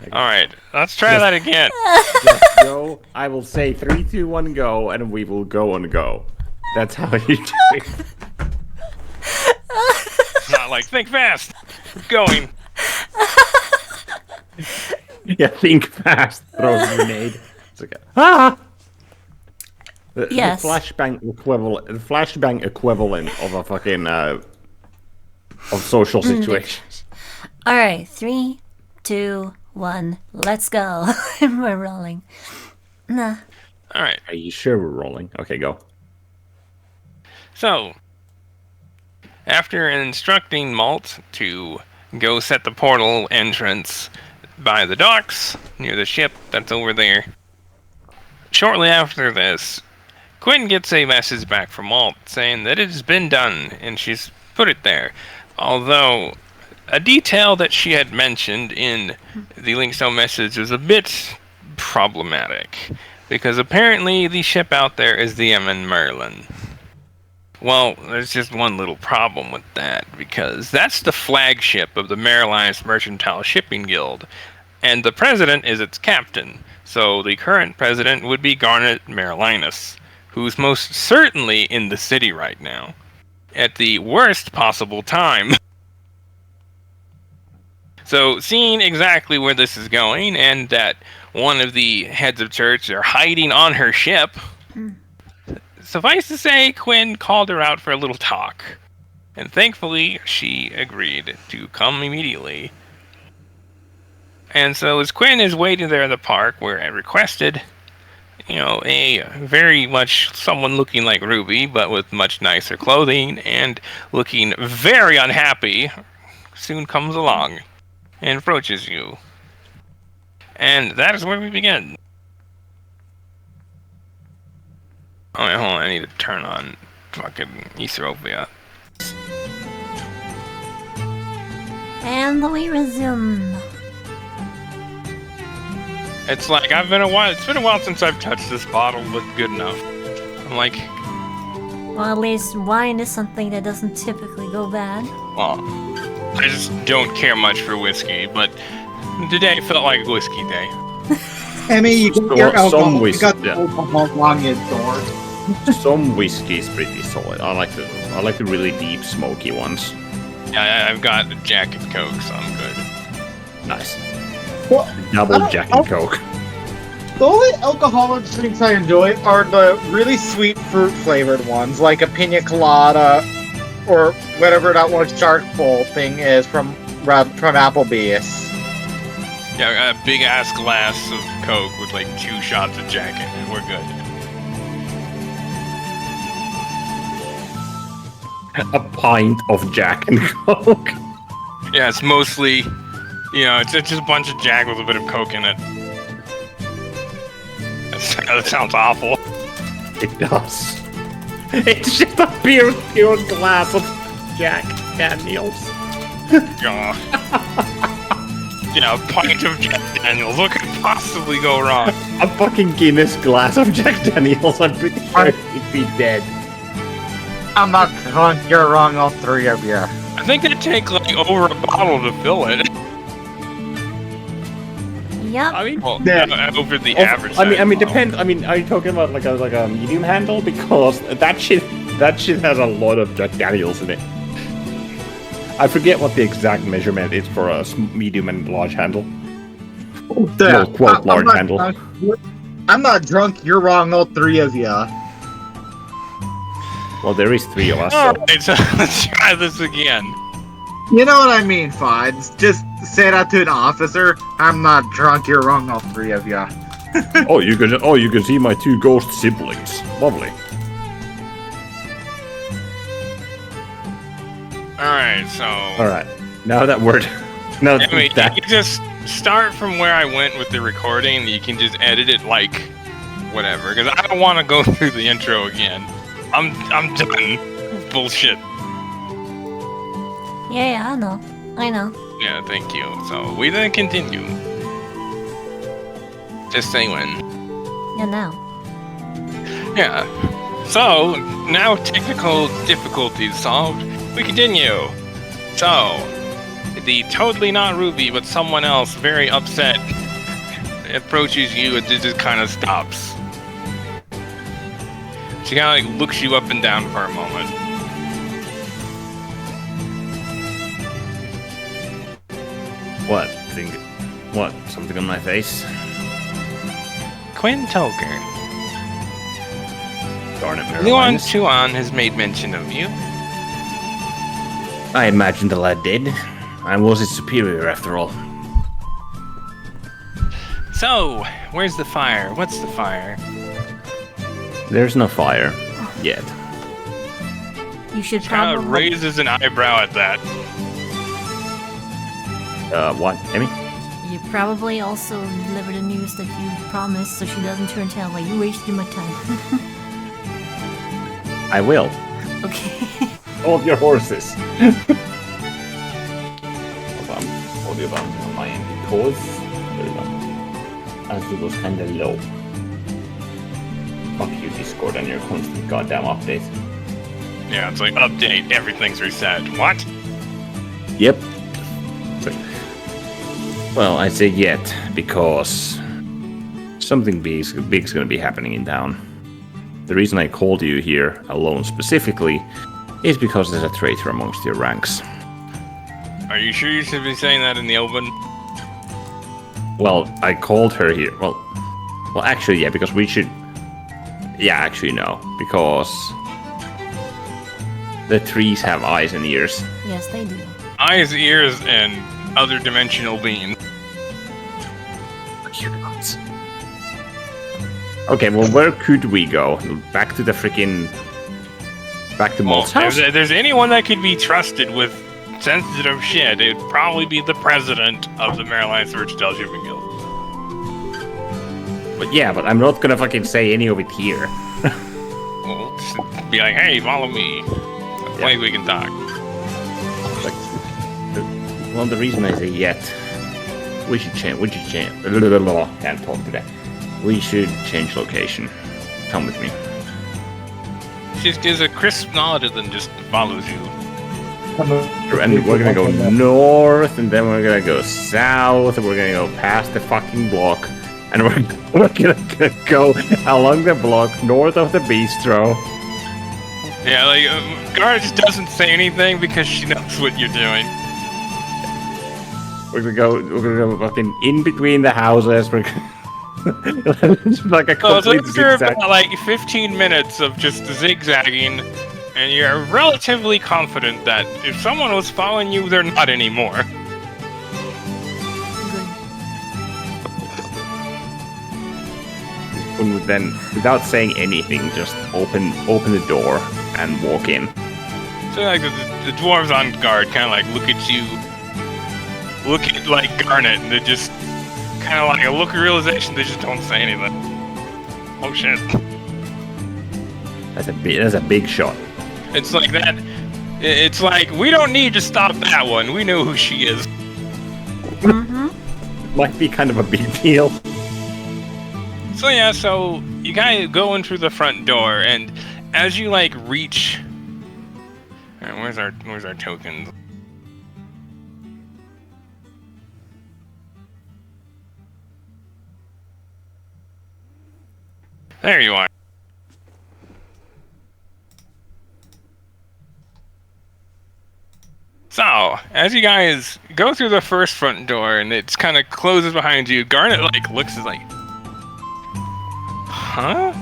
Alright, let's try that again. Just go. I will say 3, 2, 1, go, and we will go and go. That's how you do it. It's not like, think fast. Keep going. Yeah, think fast. Throw a grenade. It's okay. Ah! Yes. The flashbang equivalent of a fucking of social situations. All right, 3, 2, 1, let's go. We're rolling. Nah. All right. Are you sure we're rolling? Okay, go. So, after instructing Malt to go set the portal entrance by the docks near the ship that's over there, shortly after this, Quinn gets a message back from Malt saying that it has been done and she's put it there. Although, a detail that she had mentioned in the Linkstone message was a bit problematic, because apparently the ship out there is the MN Merlin. Well, there's just one little problem with that, because that's the flagship of the Marilines Mercantile Shipping Guild, and the president is its captain, so the current president would be Garnet Marilinus, who's most certainly in the city right now, at the worst possible time. So, seeing exactly where this is going, and that one of the heads of church are hiding on her ship, suffice to say, Quinn called her out for a little talk. And thankfully, she agreed to come immediately. And so, as Quinn is waiting there in the park, where I requested, a very much someone looking like Ruby, but with much nicer clothing, and looking very unhappy, soon comes along and approaches you. And that is where we begin. Oh, wait, hold on, I need to turn on fucking Ethiopia. And we resume. It's like, it's been a while since I've touched this bottle with good enough. I'm like, Well, at least wine is something that doesn't typically go bad. well, I just don't care much for whiskey, but today felt like a whiskey day. I mean, you Some got your alcohol. You whiskey, got the yeah. alcohol along your door. Some whiskey is pretty solid. I like the really deep, smoky ones. Yeah, I've got Jack and Coke, so I'm good. Nice. Well, Double Jack and Coke. the only alcoholic drinks I enjoy are the really sweet fruit flavored ones, like a pina colada or whatever that one shark bowl thing is from Applebee's. Yeah, a big ass glass of Coke with like 2 shots of Jack in it. We're good. A pint of Jack and Coke. Yeah, it's mostly, it's just a bunch of Jack with a bit of Coke in it. That sounds awful. It does. It's just a pure glass of Jack Daniels. Yeah. Yeah, a pint of Jack Daniels. What could possibly go wrong? A fucking Guinness glass of Jack Daniels. I'm pretty sure he'd be dead. I'm not drunk, you're wrong, all three of you. I think it'd take like over a bottle to fill it. Yep. I mean, Well, Yeah. over the average. I mean, size depends. I mean, are you talking about like a medium handle? Because that shit has a lot of Jack Daniels in it. I forget what the exact measurement is for a medium and large handle. Yeah, Quote large not handle. drunk. I'm not drunk, you're wrong, all three of you. Well, there is 3 of us. So. Alright, so let's try this again. You know what I mean, Fides. Just say that to an officer. I'm not drunk, you're wrong, all three of you. You can see my 2 ghost siblings. Lovely. Alright, so... Alright. Now that word. Anyway, you can just start from where I went with the recording. You can just edit it like whatever, because I don't want to go through the intro again. I'm done. Bullshit. Yeah, I know. Yeah, thank you. So we then continue. Just saying when. Yeah, now. Yeah. So now technical difficulties solved. We continue. So the totally not Ruby, but someone else, very upset, approaches you and just kind of stops. She kind of like looks you up and down for a moment. What? What? Something on my face? Quinn Toker. Darn it, Ch.1 has made mention of you. I imagine the lad did. I was his superior after all. So, where's the fire? What's the fire? There's no fire. Yet. You should Kind of probably... raises an eyebrow at that. What? Emmy? You probably also deliver the news that you promised so she doesn't turn tail like you wasted my time. I will. Okay. Hold your horses. Hold your bump on my end because there we go. As it was kinda low. Fuck you, Discord, and your constant goddamn updates. Yeah, it's like, update, everything's reset. What? Yep. Well, I say yet because something big's gonna be happening in town. The reason I called you here alone specifically is because there's a traitor amongst your ranks. Are you sure you should be saying that in the open? Well, I called her here. Well, actually, yeah, because we should... Yeah, actually, no. Because the trees have eyes and ears. Yes, they do. Eyes, ears, and other dimensional beings. Okay, well, where could we go? Back to the freaking... Back to Malt's house? If there's anyone that could be trusted with sensitive shit, it'd probably be the president of the Maryland Search Del Shipping Guild. But yeah, but I'm not gonna fucking say any of it here. Well, just be like, hey, follow me. Maybe we can talk. Like, well, the reason I say yet, we should change. Can't talk today. We should change location. Come with me. She just gives a crisp nod and then just follows you. And we're gonna go north, and then we're gonna go south, and we're gonna go past the fucking block, and we're gonna go along the block north of the bistro. Yeah, like, Gara just doesn't say anything because she knows what you're doing. We're gonna go fucking in between the houses. We're it's like a So complete after zigzag. about like 15 minutes of just zigzagging, and you're relatively confident that if someone was following you, they're not anymore. Good. We would then, without saying anything, just open the door and walk in. So like the dwarves on guard kind of like look at you, look at like Garnet, and they just kind of like a look of realization. They just don't say anything. Oh shit! That's a big shot. It's like that. It's like we don't need to stop that one. We know who she is. Might be kind of a big deal. So yeah, so you guys go in through the front door, and as you like reach, alright, where's our tokens? There you are. So, as you guys go through the first front door and it kind of closes behind you, Garnet like looks as like, huh?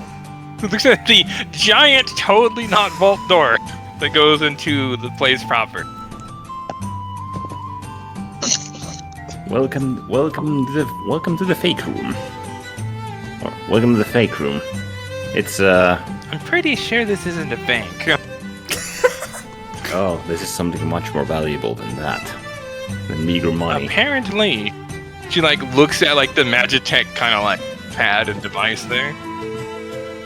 Looks at the giant, totally not vault door that goes into the place proper. Welcome to the fake room. Or, welcome to the fake room. It's I'm pretty sure this isn't a bank. oh, this is something much more valuable than that. Than meager money. Apparently, she like looks at like the Magitech kind of like pad and device there.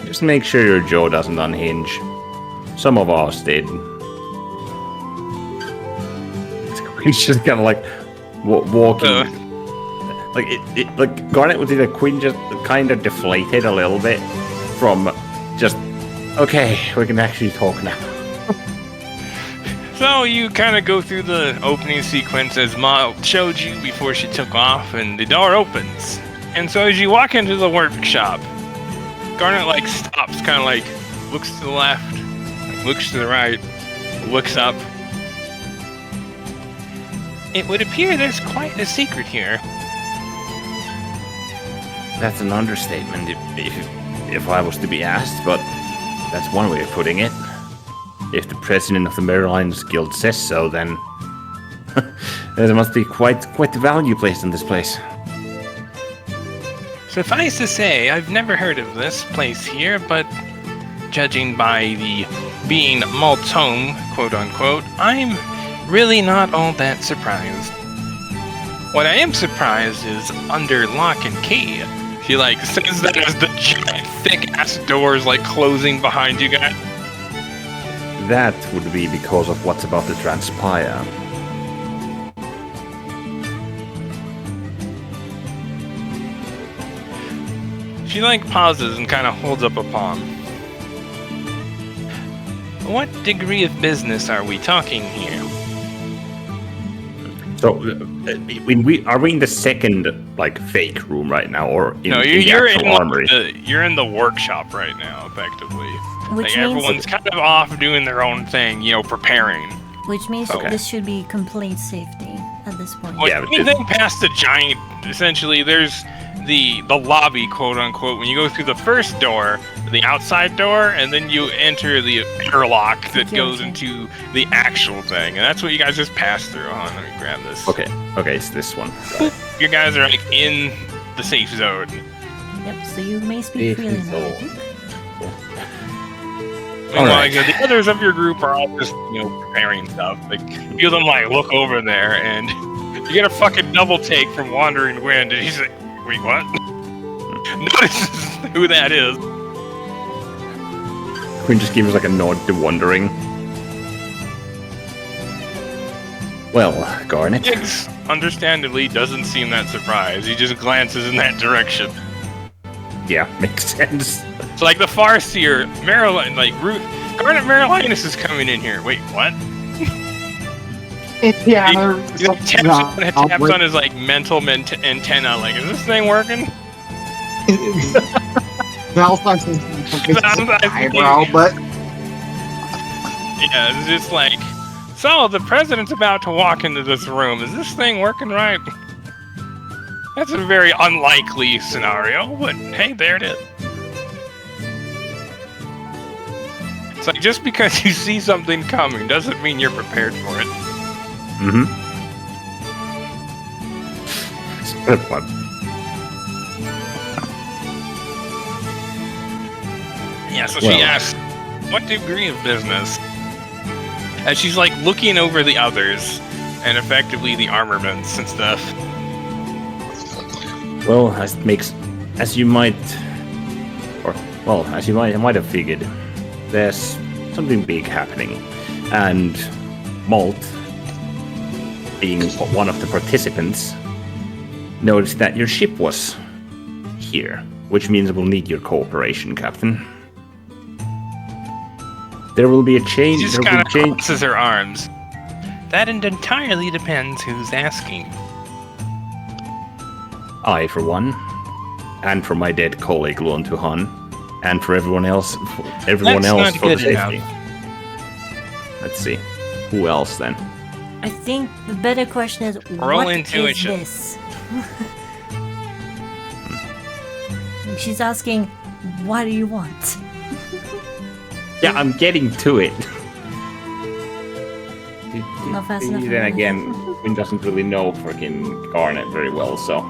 Just make sure your jaw doesn't unhinge. Some of us did. It's just kind of like walking. Like like Garnet would see the Queen just kind of deflated a little bit from just okay, we can actually talk now. So So you kind of go through the opening sequence as Ma showed you before she took off, and the door opens. And so as you walk into the workshop, Garnet like stops, kind of like looks to the left, like, looks to the right, looks up. It would appear there's quite a secret here. That's an understatement if I was to be asked, but that's one way of putting it. If the president of the Maryland's Guild says so, then there must be quite the value placed in this place. Suffice to say, I've never heard of this place here, but judging by the being Malt's home, quote-unquote, I'm really not all that surprised. What I am surprised is under lock and key. She like says that as the giant thick-ass doors like closing behind you guys. That would be because of what's about to transpire. She like pauses and kind of holds up a palm. What degree of business are we talking here? So, are we in the second like fake room right now, or in, No, in the you're actual in armory? you're in the workshop right now, effectively. Which Like means everyone's kind of off doing their own thing, preparing. Okay. this should be complete safety at this point. Well, Yeah, but anything past the giant, essentially, there's the lobby, quote unquote. When you go through the first door, the outside door, and then you enter the airlock that goes into the actual thing, and that's what you guys just passed through. Hold on, let me grab this. Okay, it's this one. You guys are like in the safe zone. Yep, so you may speak freely now, I think. Meanwhile, Alright. the others of your group are all just, preparing stuff. Like, you feel them, like, look over there, and you get a fucking double take from Wandering Wind, and he's like, wait, what? Notices who that is. Queen just gave us like a nod to wondering. Well, Garnet. Higgs, understandably, doesn't seem that surprised. He just glances in that direction. Yeah, makes sense. It's like the Farseer, Marilyn, like, Garnet Marilinus is coming in here. Wait, what? Yeah, He taps on his, like, mental antenna, like, is this thing working? Valentine's eyebrow, but Yeah, it's just like, so the president's about to walk into this room. Is this thing working right? That's a very unlikely scenario, but hey, there it is. It's like, just because you see something coming doesn't mean you're prepared for it. Mm-hmm. It's good fun. Yeah, so Well. she asks, what degree of business? As she's like looking over the others, and effectively the armaments and stuff. Well, as you might have figured, there's something big happening, and Malt, being one of the participants, noticed that your ship was here, which means we'll need your cooperation, Captain. There will be a change. She just kind of crosses her arms. That entirely depends who's asking. I, for one, and for my dead colleague Luan Tuhan, and for everyone else That's for not the good safety. enough. Let's see. Who else then? I think the better question is, Roll what intuition. is this? She's asking, what do you want? Yeah, I'm getting to it. Not fast enough. Then again, Quinn doesn't really know freaking Garnet very well, so.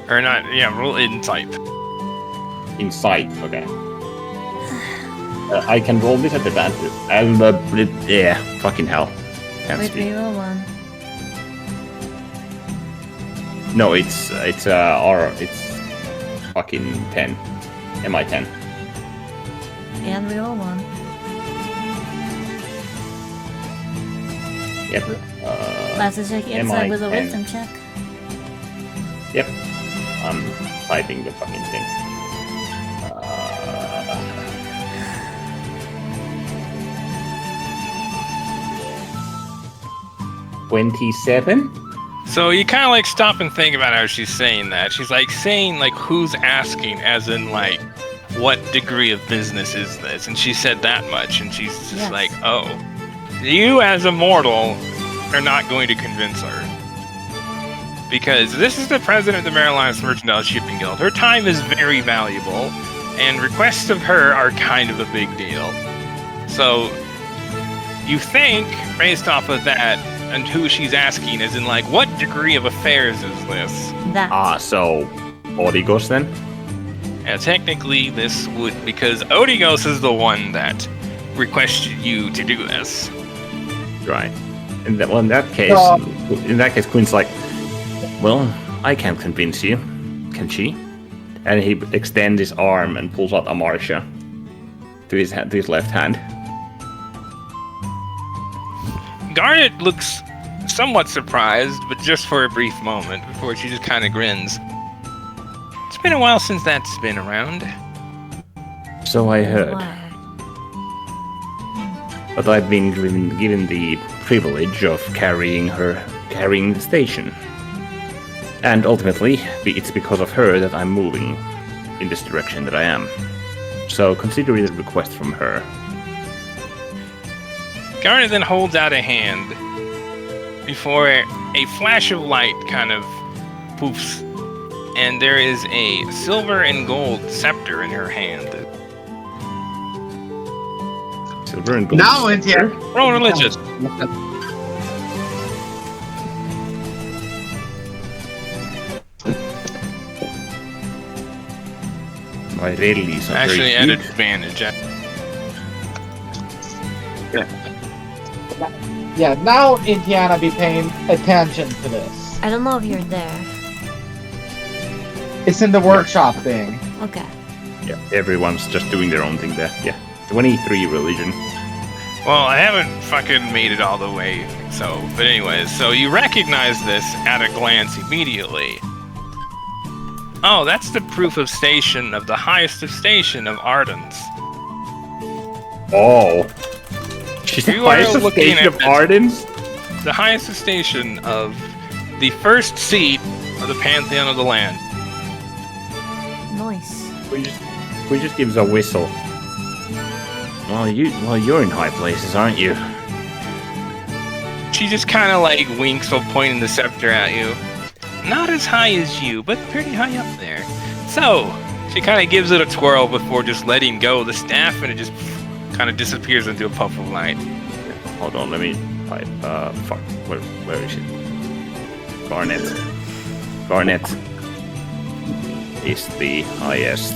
Or not, yeah, roll insight. Insight, okay. I can roll this at advantage. Yeah, fucking hell. Can't Wait, speak. reroll one. No, it's fucking 10. MI 10. And reroll one. Yep. That's a check inside with a MI10. wisdom check. Yep. I'm typing the fucking thing. 27? So you kind of like stop and think about how she's saying that. She's like saying like who's asking, as in like what degree of business is this? And she said that much, and she's just like, oh, you as a mortal are not going to convince her. Because this is the president of the Maryland Mercantile Shipping Guild. Her time is very valuable, and requests of her are kind of a big deal. So you think, based off of that, and who she's asking, as in like, what degree of affairs is this? That. So Odigos then? Yeah, technically this would, because Odigos is the one that requested you to do this. Right. In that case, Quinn's like, well, I can't convince you, can she? And he extends his arm and pulls out a Marcia to his left hand. Garnet looks somewhat surprised, but just for a brief moment, before she just kind of grins. It's been a while since that's been around. So I heard. Wow. But I've been given the privilege of carrying the station. And ultimately, it's because of her that I'm moving in this direction that I am. So consider it a request from her. Garnet then holds out a hand before a flash of light kind of poofs, and there is a silver and gold scepter in her hand. Silver and gold. Now, Intia. Roll religious. My relics are Actually, very at good. advantage. Yeah, now Indiana be paying attention to this. I don't know if you're there. It's in the workshop thing. Okay. Yeah, everyone's just doing their own thing there. Yeah. 23 religion. Well, I haven't fucking made it all the way, so... But anyways, so you recognize this at a glance immediately. Oh, that's the proof of station of the highest of station of Ardens. Oh. She's the You are highest looking station at of this. Ardens? The highest of station of the first seat of the Pantheon of the Land. Nice. We just gives a whistle. Well, you're in high places, aren't you? She just kind of like winks while pointing the scepter at you. Not as high as you, but pretty high up there. So, she kind of gives it a twirl before just letting go of the staff, and it just kind of disappears into a puff of light. Hold on, let me type. Fuck. Where is it? Garnet. Garnet is the highest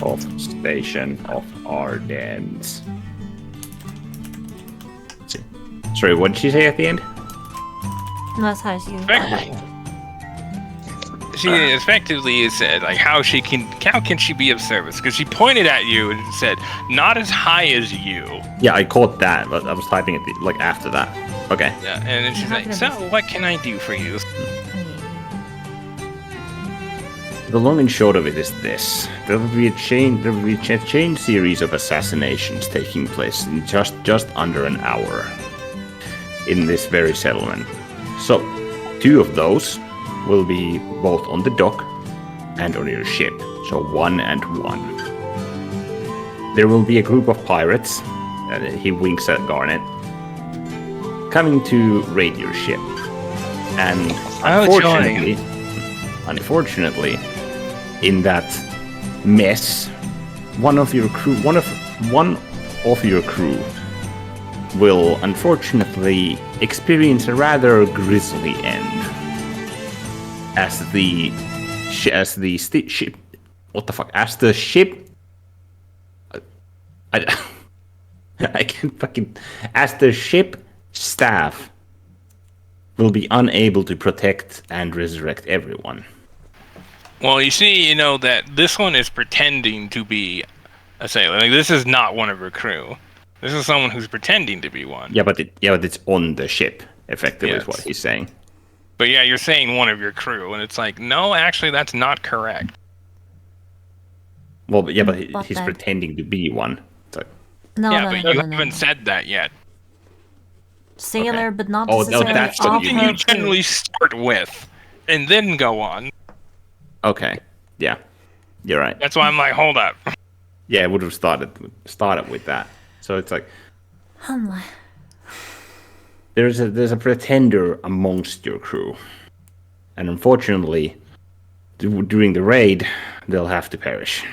of station of Ardens. Let's see. Sorry, what did she say at the end? Not as high as you. She effectively said, like, how can she be of service? Because she pointed at you and said, not as high as you. Yeah, I caught that, but I was typing it after that. Okay. Yeah, and then she's like, so what can I do for you? The long and short of it is this: there will be a chain series of assassinations taking place in just under an hour in this very settlement. So, 2 of those will be both on the dock and on your ship. So 1 and 1. There will be a group of pirates, and he winks at Garnet, coming to raid your ship. And unfortunately, in that mess, one of your crew will unfortunately experience a rather grisly end. As the ship, what the fuck? As the ship, I can't fucking. As the ship staff will be unable to protect and resurrect everyone. Well, you see, you know that this one is pretending to be a sailor. Like, this is not one of her crew. This is someone who's pretending to be one. Yeah, but it's on the ship. Effectively, Yes. is what he's saying. But yeah, you're saying one of your crew, and it's like, no, actually, that's not correct. Well, but But he's then- pretending to be one. So, No, yeah, no, but no, you no, haven't no. said that yet. sailor, Okay. but not Oh, no, necessarily that's the off beauty. her You generally crew. start with, and then go on. Okay. Yeah. You're right. That's why I'm like, hold up. Yeah, I would have started with that. So it's like there's a pretender amongst your crew, and unfortunately, during the raid, they'll have to perish.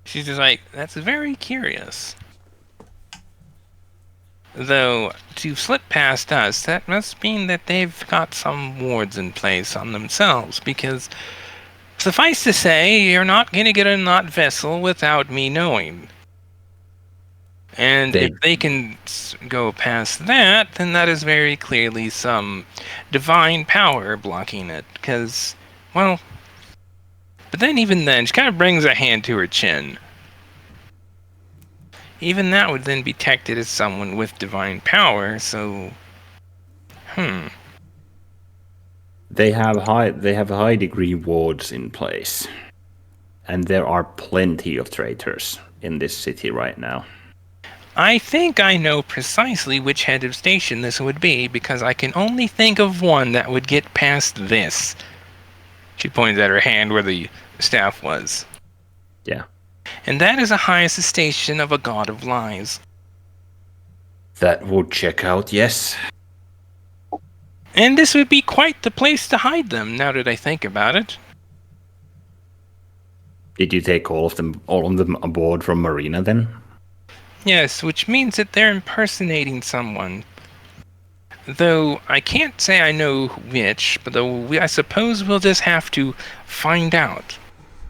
She's just like, that's very curious. Though, to slip past us, that must mean that they've got some wards in place on themselves, because suffice to say, you're not going to get on that vessel without me knowing. And if they can go past that, then that is very clearly some divine power blocking it, because, well... But then even then, she kind of brings a hand to her chin. Even that would then be detected as someone with divine power, so... They have high degree wards in place, and there are plenty of traitors in this city right now. I think I know precisely which head of station this would be, because I can only think of one that would get past this. She points at her hand where the staff was. Yeah. And that is the highest station of a god of lies. That would check out, yes. And this would be quite the place to hide them, now that I think about it. Did you take all of them aboard from Marina then? Yes, which means that they're impersonating someone. Though I can't say I know which, but I suppose we'll just have to find out.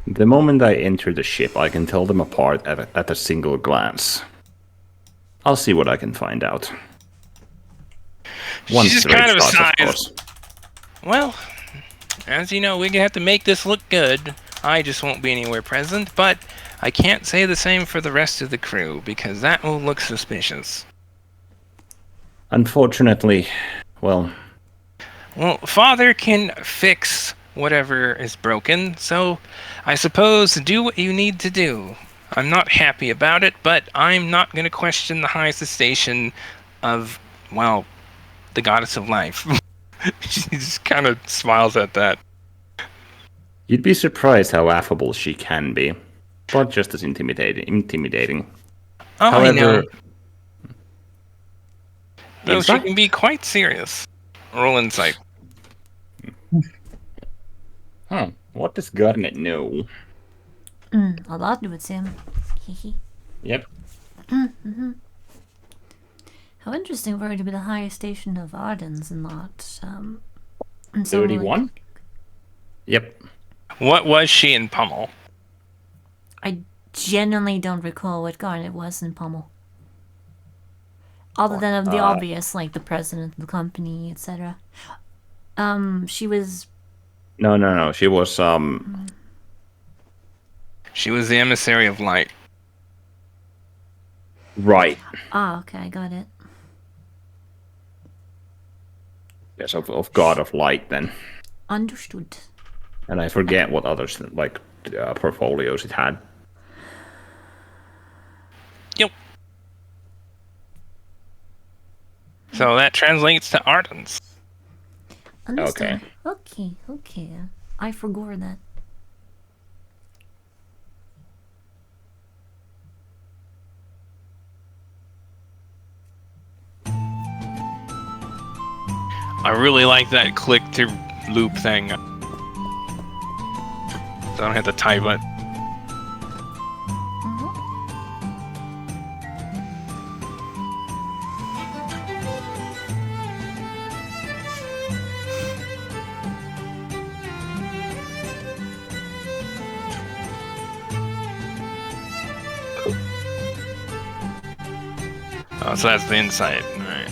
The moment I enter the ship, I can tell them apart at a single glance. I'll see what I can find out. She's just kind of a starts, of size. course. Well, as you know, we're gonna have to make this look good. I just won't be anywhere present, but I can't say the same for the rest of the crew, because that will look suspicious. Unfortunately, well, Father can fix whatever is broken, so I suppose do what you need to do. I'm not happy about it, but I'm not going to question the highest station of, well, the goddess of life. She just kind of smiles at that. you'd be surprised how affable she can be, but just as intimidating. Oh, However, I know. Though she Insight? can be quite serious. Roll insight. What does Garnet know? A lot, it would seem. Hehe. Yep. How interesting for her to be the highest station of Ardens and not, someone like- 31? Yep. What was she in Pummel? I genuinely don't recall what Garnet was in Pummel. Other than of the obvious, like the president of the company, etc. She was... No. She was, She was the emissary of light. right. Ah, okay, I got it. Yes, of God of Light then. Understood. And I forget what others, like, portfolios it had. Yep. So that translates to Ardens. Understand. Okay. I forgot that. I really like that click to loop thing. So I don't have to type it. Oh, so that's the insight. Alright.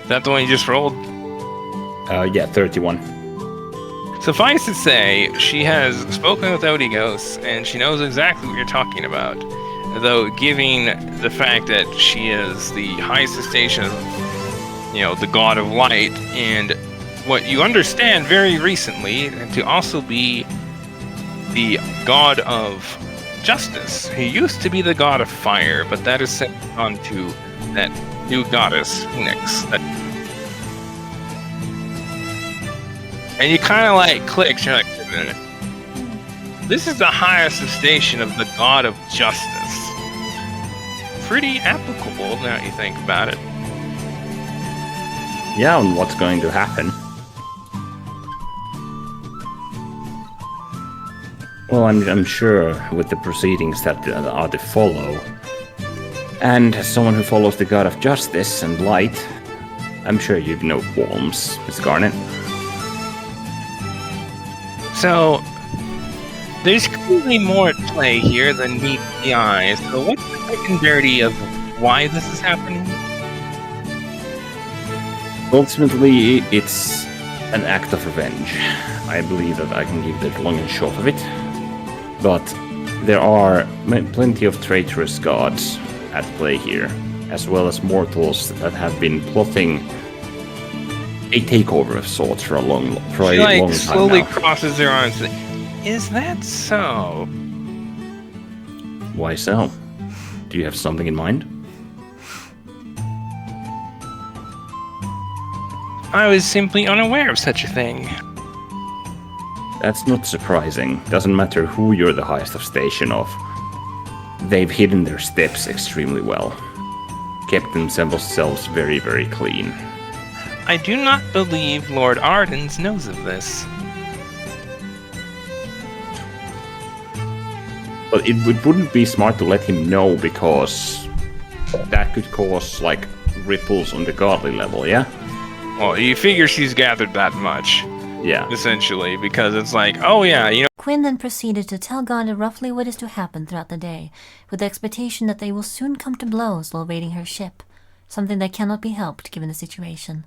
Is that the one you just rolled? Yeah, 31. Suffice to say, she has spoken with Odigos, and she knows exactly what you're talking about. Though, giving the fact that she is the highest station of, the god of light, and what you understand very recently, to also be the god of Justice, who used to be the god of fire, but that is sent on to that new goddess, Nyx. And you kind of like click, you're like, wait a minute. This is the highest station of the god of justice. Pretty applicable now that you think about it. Yeah, and what's going to happen? Well, I'm sure with the proceedings that are to follow, and as someone who follows the god of justice and light, I'm sure you've no qualms, Miss Garnet. So, there's clearly more at play here than meets the eye. So what's the quick and dirty of why this is happening? Ultimately, it's an act of revenge. I believe that I can give the long and short of it. But there are plenty of traitorous gods at play here, as well as mortals that have been plotting a takeover of sorts for a long time slowly now. crosses their arms. Is that so? Why so? Do you have something in mind? I was simply unaware of such a thing. That's not surprising. Doesn't matter who you're the highest of station of. They've hidden their steps extremely well. Kept themselves very, very clean. I do not believe Lord Ardens knows of this. But it wouldn't be smart to let him know, because that could cause, like, ripples on the godly level, yeah? Well, you figure she's gathered that much, Yeah. essentially, because it's like, oh yeah, you know. Quinn then proceeded to tell Garnet roughly what is to happen throughout the day, with the expectation that they will soon come to blows while raiding her ship, something that cannot be helped given the situation.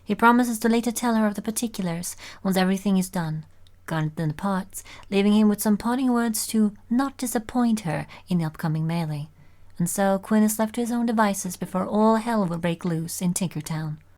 He promises to later tell her of the particulars once everything is done. Garnet then departs, leaving him with some parting words to not disappoint her in the upcoming melee. And so Quinn is left to his own devices before all hell will break loose in Tinkertown.